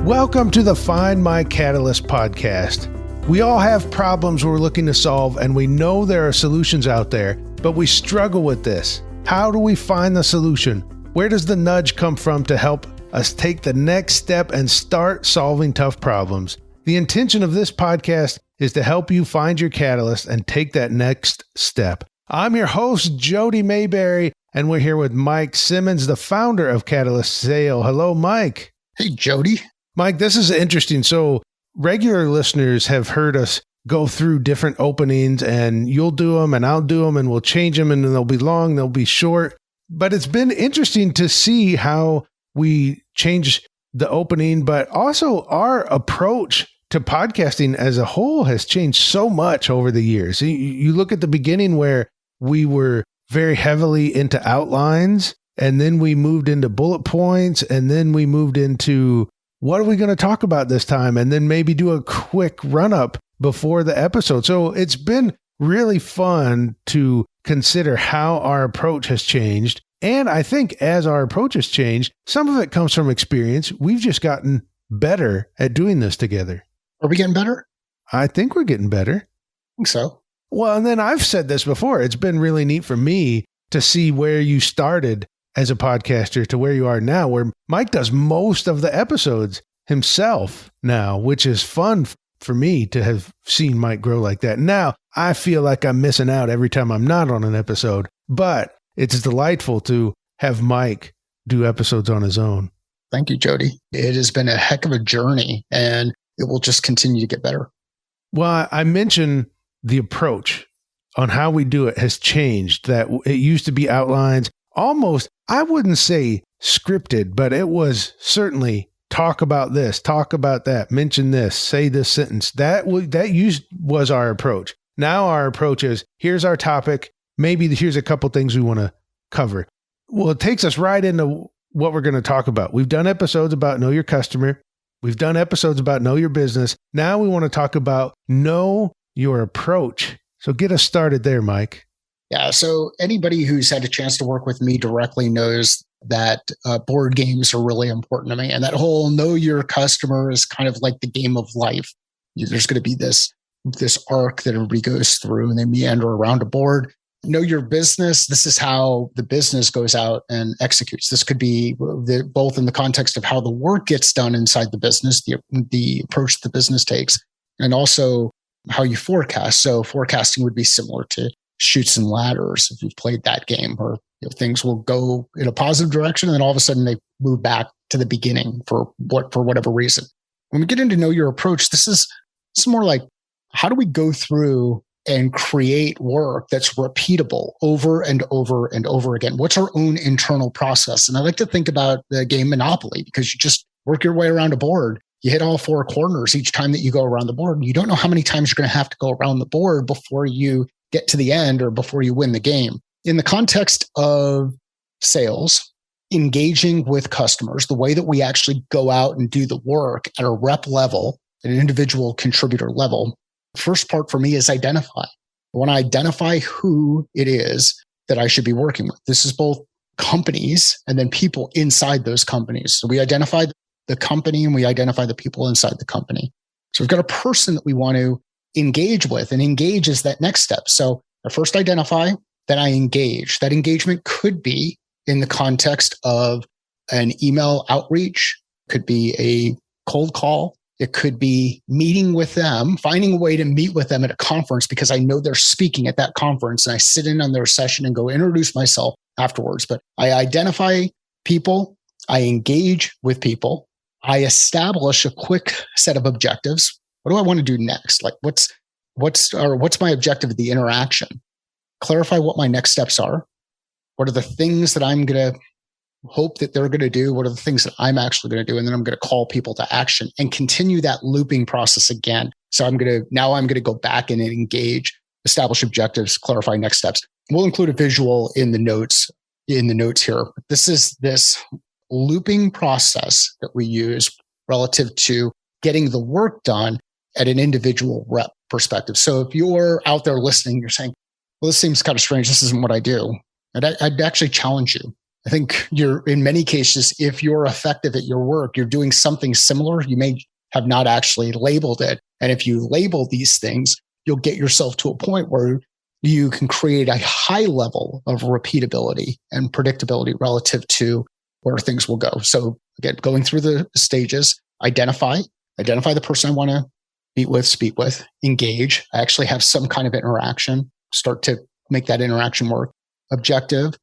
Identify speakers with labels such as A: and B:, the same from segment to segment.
A: Welcome to the Find My Catalyst podcast. We all have problems we're looking to solve, and we know there are solutions out there, but we struggle with this. How do we find the solution? Where does the nudge come from to help us take the next step and start solving tough problems? The intention of this podcast is to help you find your catalyst and take that next step. I'm your host, Jody Mayberry, and we're here with Mike Simmons, the founder of Catalyst Sale. Hello, Mike.
B: Hey, Jody.
A: Mike, this is interesting. So regular listeners have heard us go through different openings, and you'll do them and I'll do them, and we'll change them, and they'll be long, they'll be short. But it's been interesting to see how we change the opening, but also our approach to podcasting as a whole has changed so much over the years. You look at the beginning where we were very heavily into outlines, and then we moved into bullet points, and then we moved into what are we going to talk about this time? And then maybe do a quick run up before the episode. So it's been really fun to consider how our approach has changed. And I think as our approach has changed, some of it comes from experience. We've just gotten better at doing this together.
B: Are we getting better?
A: I think we're getting better.
B: I think so.
A: Well, and then I've said this before. It's been really neat for me to see where you started as a podcaster to where you are now, where Mike does most of the episodes himself now, which is fun for me to have seen Mike grow like that. Now, I feel like I'm missing out every time I'm not on an episode, but it's delightful to have Mike do episodes on his own.
B: Thank you, Jody. It has been a heck of a journey, and it will just continue to get better.
A: Well, I mentioned the approach on how we do it has changed, that it used to be outlines, almost, I wouldn't say scripted, but it was certainly talk about this, talk about that, mention this, say this sentence. That was our approach. Now our approach is, here's our topic. Maybe here's a couple things we want to cover. Well, it takes us right into what we're going to talk about. We've done episodes about know your customer. We've done episodes about know your business. Now we want to talk about know your approach. So get us started there, Mike.
B: Yeah. So anybody who's had a chance to work with me directly knows that board games are really important to me. And that whole know your customer is kind of like the game of life. There's going to be this arc that everybody goes through, and they meander around a board. Know your business. This is how the business goes out and executes. This could be both in the context of how the work gets done inside the business, the approach the business takes, and also how you forecast. So forecasting would be similar to Chutes and Ladders, if you've played that game, or things will go in a positive direction, and then all of a sudden they move back to the beginning for whatever reason. When we get into know your approach, this is more like, how do we go through and create work that's repeatable over and over and over again? What's our own internal process? And I like to think about the game Monopoly, because you just work your way around a board. You hit all four corners each time that you go around the board. You don't know how many times you're going to have to go around the board before you get to the end or before you win the game. In the context of sales, engaging with customers, the way that we actually go out and do the work at a rep level, at an individual contributor level, first part for me is identify. I want to identify who it is that I should be working with. This is both companies and then people inside those companies. So we identify the company and we identify the people inside the company. So we've got a person that we want to engage with, and engage is that next step. So I first identify, then I engage. That engagement could be in the context of an email outreach, could be a cold call. It could be meeting with them, finding a way to meet with them at a conference because I know they're speaking at that conference, and I sit in on their session and go introduce myself afterwards. But I identify people, I engage with people, I establish a quick set of objectives. What do I want to do next? Like what's my objective of the interaction? Clarify what my next steps are. What are the things that I'm going to hope that they're going to do? What are the things that I'm actually going to do? And then I'm going to call people to action and continue that looping process again. So I'm going to go back and engage, establish objectives, clarify next steps. We'll include a visual in the notes here. This is this looping process that we use relative to getting the work done at an individual rep perspective. So if you're out there listening, you're saying, well, this seems kind of strange. This isn't what I do. And I'd actually challenge you. I think in many cases, if you're effective at your work, you're doing something similar. You may have not actually labeled it. And if you label these things, you'll get yourself to a point where you can create a high level of repeatability and predictability relative to where things will go. So again, going through the stages, identify the person I want to meet with, speak with, engage. I actually have some kind of interaction, start to make that interaction work. Objective,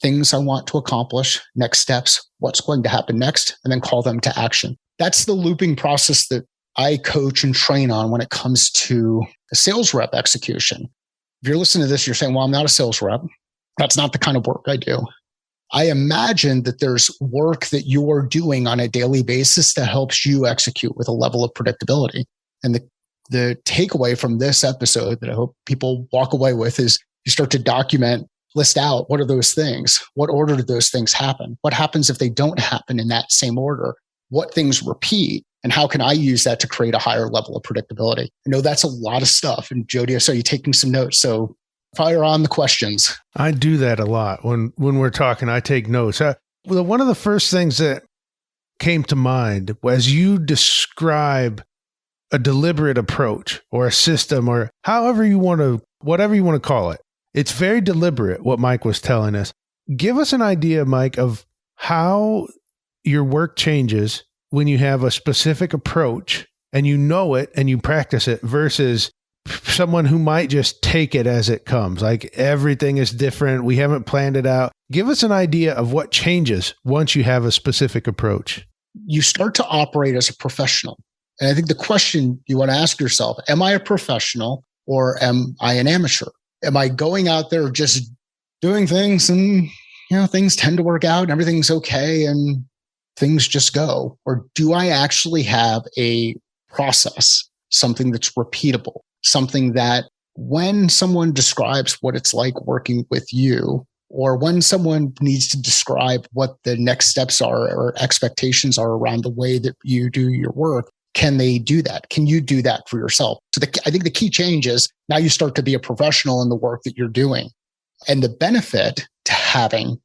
B: things I want to accomplish, next steps, what's going to happen next, and then call them to action. That's the looping process that I coach and train on when it comes to a sales rep execution. If you're listening to this, you're saying, well, I'm not a sales rep. That's not the kind of work I do. I imagine that there's work that you are doing on a daily basis that helps you execute with a level of predictability. And the takeaway from this episode that I hope people walk away with is you start to document, list out, what are those things? What order do those things happen? What happens if they don't happen in that same order? What things repeat? And how can I use that to create a higher level of predictability? I know that's a lot of stuff. And Jody, I saw you taking some notes. So fire on the questions.
A: I do that a lot. When we're talking, I take notes. One of the first things that came to mind as you describe a deliberate approach or a system or whatever you want to call it. It's very deliberate what Mike was telling us. Give us an idea, Mike, of how your work changes when you have a specific approach and you know it and you practice it versus someone who might just take it as it comes. Like everything is different. We haven't planned it out. Give us an idea of what changes once you have a specific approach.
B: You start to operate as a professional. And I think the question you want to ask yourself, am I a professional or am I an amateur? Am I going out there just doing things and, things tend to work out and everything's okay and things just go? Or do I actually have a process, something that's repeatable, something that when someone describes what it's like working with you, or when someone needs to describe what the next steps are or expectations are around the way that you do your work, can they do that? Can you do that for yourself? So I think the key change is now you start to be a professional in the work that you're doing. And the benefit to having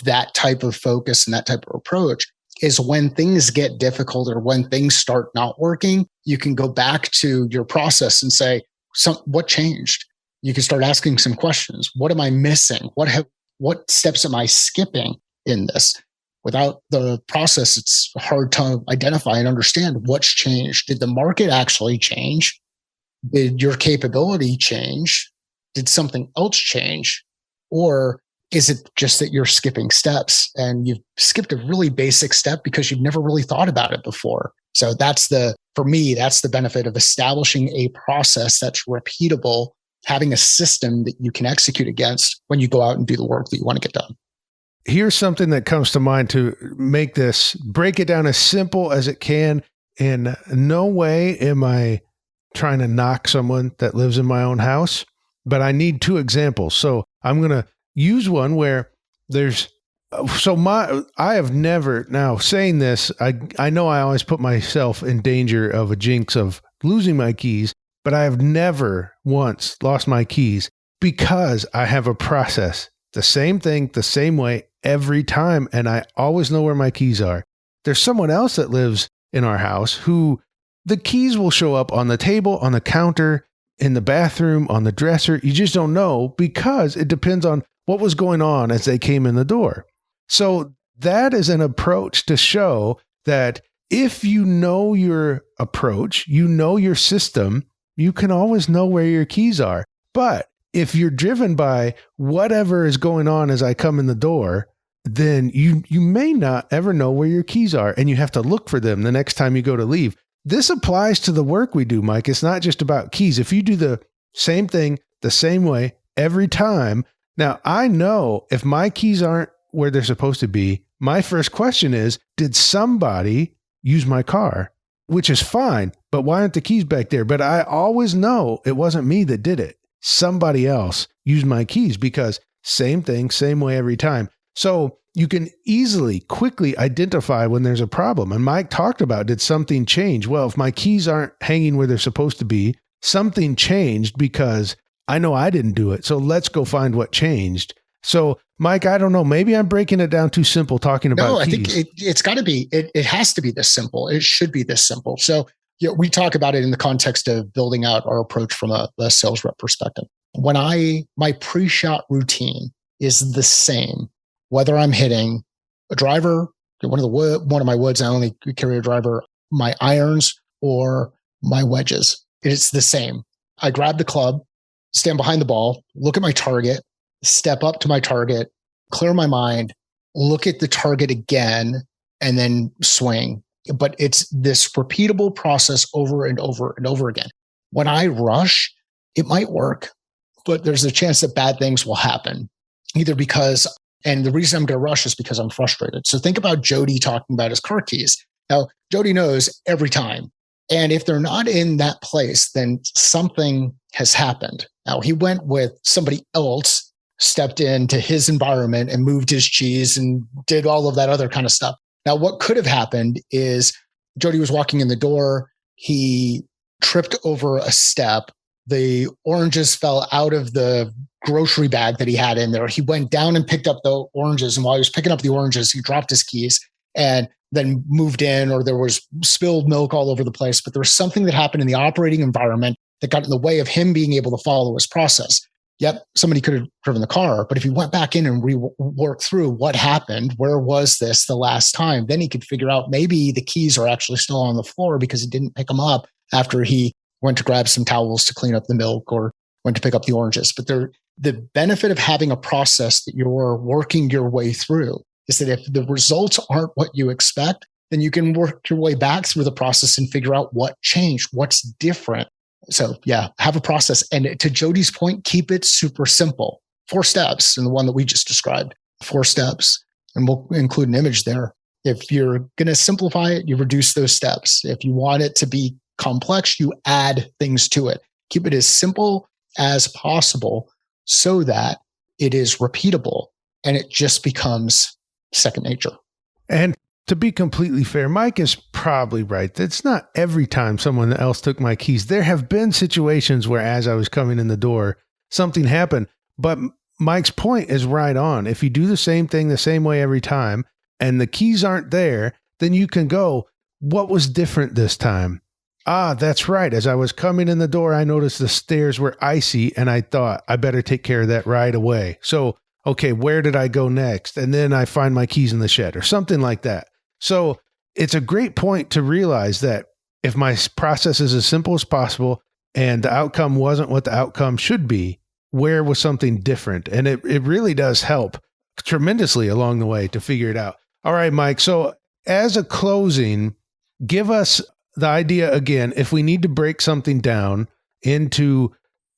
B: that type of focus and that type of approach is when things get difficult or when things start not working, you can go back to your process and say, what changed? You can start asking some questions. What am I missing? What steps am I skipping in this? Without the process, it's hard to identify and understand what's changed. Did the market actually change? Did your capability change? Did something else change? Or is it just that you're skipping steps and you've skipped a really basic step because you've never really thought about it before? So for me, that's the benefit of establishing a process that's repeatable, having a system that you can execute against when you go out and do the work that you want to get done.
A: Here's something that comes to mind to break it down as simple as it can. In no way am I trying to knock someone that lives in my own house, but I need two examples. So I'm going to use one where I have never, now saying this, I know I always put myself in danger of a jinx of losing my keys, but I have never once lost my keys because I have a process. The same thing, the same way every time. And I always know where my keys are. There's someone else that lives in our house who the keys will show up on the table, on the counter, in the bathroom, on the dresser. You just don't know because it depends on what was going on as they came in the door. So that is an approach to show that if you know your approach, you know your system, you can always know where your keys are. But if you're driven by whatever is going on as I come in the door, then you may not ever know where your keys are, and you have to look for them the next time you go to leave. This applies to the work we do, Mike. It's not just about keys. If you do the same thing the same way every time, now I know if my keys aren't where they're supposed to be, my first question is, did somebody use my car? Which is fine, but why aren't the keys back there? But I always know it wasn't me that did it. Somebody else used my keys because same thing, same way every time. So you can quickly identify when there's a problem. And Mike talked about, did something change? Well, if my keys aren't hanging where they're supposed to be, something changed because I know I didn't do it. So let's go find what changed. So, Mike, I don't know. Maybe I'm breaking it down too simple talking about
B: No, I think
A: keys.
B: it's got to be, it has to be this simple. It should be this simple. So we talk about it in the context of building out our approach from a sales rep perspective. When my pre-shot routine is the same, whether I'm hitting a driver, one of my woods, I only carry a driver, my irons or my wedges. It's the same. I grab the club, stand behind the ball, look at my target, step up to my target, clear my mind, look at the target again, and then swing. But it's this repeatable process over and over and over again. When I rush, it might work, but there's a chance that bad things will happen, either because, and the reason I'm going to rush is because I'm frustrated. So think about Jody talking about his car keys. Now, Jody knows every time. And if they're not in that place, then something has happened. Now, he went with somebody else, stepped into his environment and moved his cheese and did all of that other kind of stuff. Now, what could have happened is Jody was walking in the door. He tripped over a step. The oranges fell out of the grocery bag that he had in there. He went down and picked up the oranges. And while he was picking up the oranges, he dropped his keys and then moved in, or there was spilled milk all over the place. But there was something that happened in the operating environment that got in the way of him being able to follow his process. Yep, somebody could have driven the car, but if he went back in and reworked through what happened, where was this the last time, then he could figure out maybe the keys are actually still on the floor because he didn't pick them up after he went to grab some towels to clean up the milk or went to pick up the oranges. But the benefit of having a process that you're working your way through is that if the results aren't what you expect, then you can work your way back through the process and figure out what changed, what's different. So yeah, have a process. And to Jody's point, keep it super simple. 4 steps, and the one that we just described, 4 steps. And we'll include an image there. If you're going to simplify it, you reduce those steps. If you want it to be complex, you add things to it. Keep it as simple as possible so that it is repeatable and it just becomes second nature.
A: And to be completely fair, Mike is probably right. It's not every time someone else took my keys. There have been situations where as I was coming in the door, something happened. But Mike's point is right on. If you do the same thing the same way every time and the keys aren't there, then you can go, what was different this time? Ah, that's right. As I was coming in the door, I noticed the stairs were icy and I thought I better take care of that right away. So, okay, where did I go next? And then I find my keys in the shed or something like that. So it's a great point to realize that if my process is as simple as possible and the outcome wasn't what the outcome should be, where was something different? And it really does help tremendously along the way to figure it out. All right, Mike. So as a closing, give us the idea again, if we need to break something down into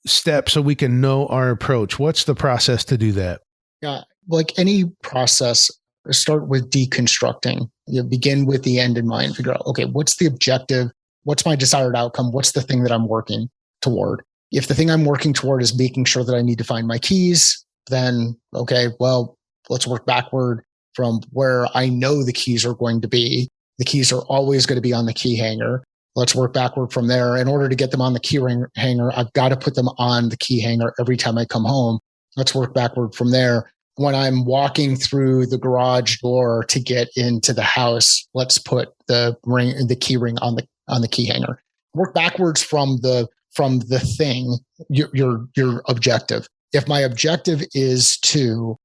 A: steps so we can know our approach, what's the process to do that?
B: Yeah, like any process, start with deconstructing. You begin with the end in mind, figure out, okay, what's the objective? What's my desired outcome? What's the thing that I'm working toward? If the thing I'm working toward is making sure that I need to find my keys, then, okay, well, let's work backward from where I know the keys are going to be. The keys are always going to be on the key hanger. Let's work backward from there. In order to get them on the key hanger, I've got to put them on the key hanger every time I come home. Let's work backward from there. When I'm walking through the garage door to get into the house, let's put the key ring on the key hanger. Work backwards from the thing, your objective. If my objective is to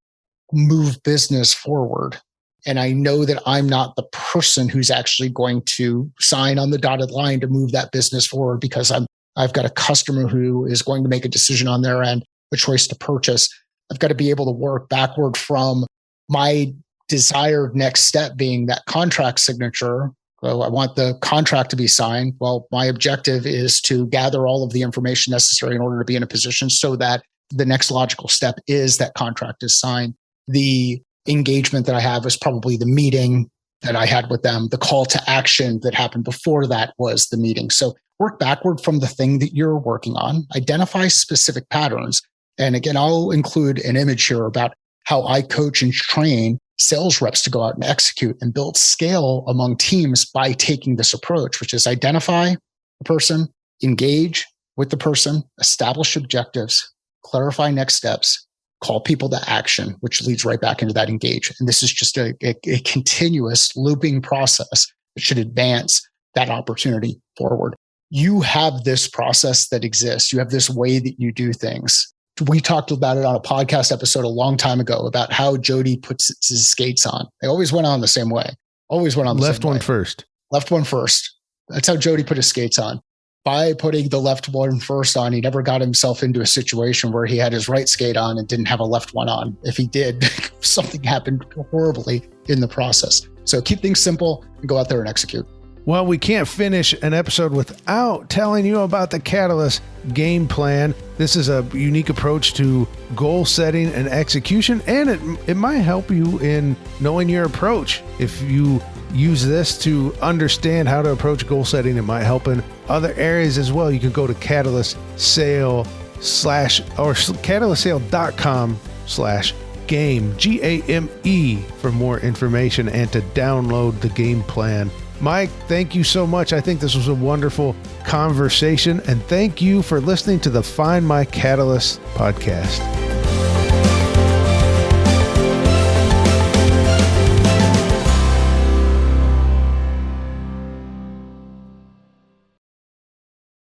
B: move business forward, and I know that I'm not the person who's actually going to sign on the dotted line to move that business forward because I've got a customer who is going to make a decision on their end, a choice to purchase. I've got to be able to work backward from my desired next step being that contract signature. So I want the contract to be signed. Well, my objective is to gather all of the information necessary in order to be in a position so that the next logical step is that contract is signed. The engagement that I have is probably the meeting that I had with them. The call to action that happened before that was the meeting. So work backward from the thing that you're working on, identify specific patterns. And again, I'll include an image here about how I coach and train sales reps to go out and execute and build scale among teams by taking this approach, which is identify the person, engage with the person, establish objectives, clarify next steps, call people to action, which leads right back into that engage. And this is just a continuous looping process that should advance that opportunity forward. You have this process that exists. You have this way that you do things. We talked about it on a podcast episode a long time ago about how Jody puts his skates on. They always went on the same way. Always went on the
A: left
B: same
A: one
B: way.
A: first.
B: Left one first. That's how Jody put his skates on. By putting the left one first on, he never got himself into a situation where he had his right skate on and didn't have a left one on. If he did, something happened horribly in the process. So keep things simple and go out there and execute.
A: Well, we can't finish an episode without telling you about the Catalyst game plan. This is a unique approach to goal setting and execution, and it might help you in knowing your approach. If you use this to understand how to approach goal setting, it might help in other areas as well. You can go to Catalyst Sale or CatalystSale.com/game, G.A.M.E, for more information and to download the game plan. Mike, thank you so much. I think this was a wonderful conversation, and thank you for listening to the Find My Catalyst podcast.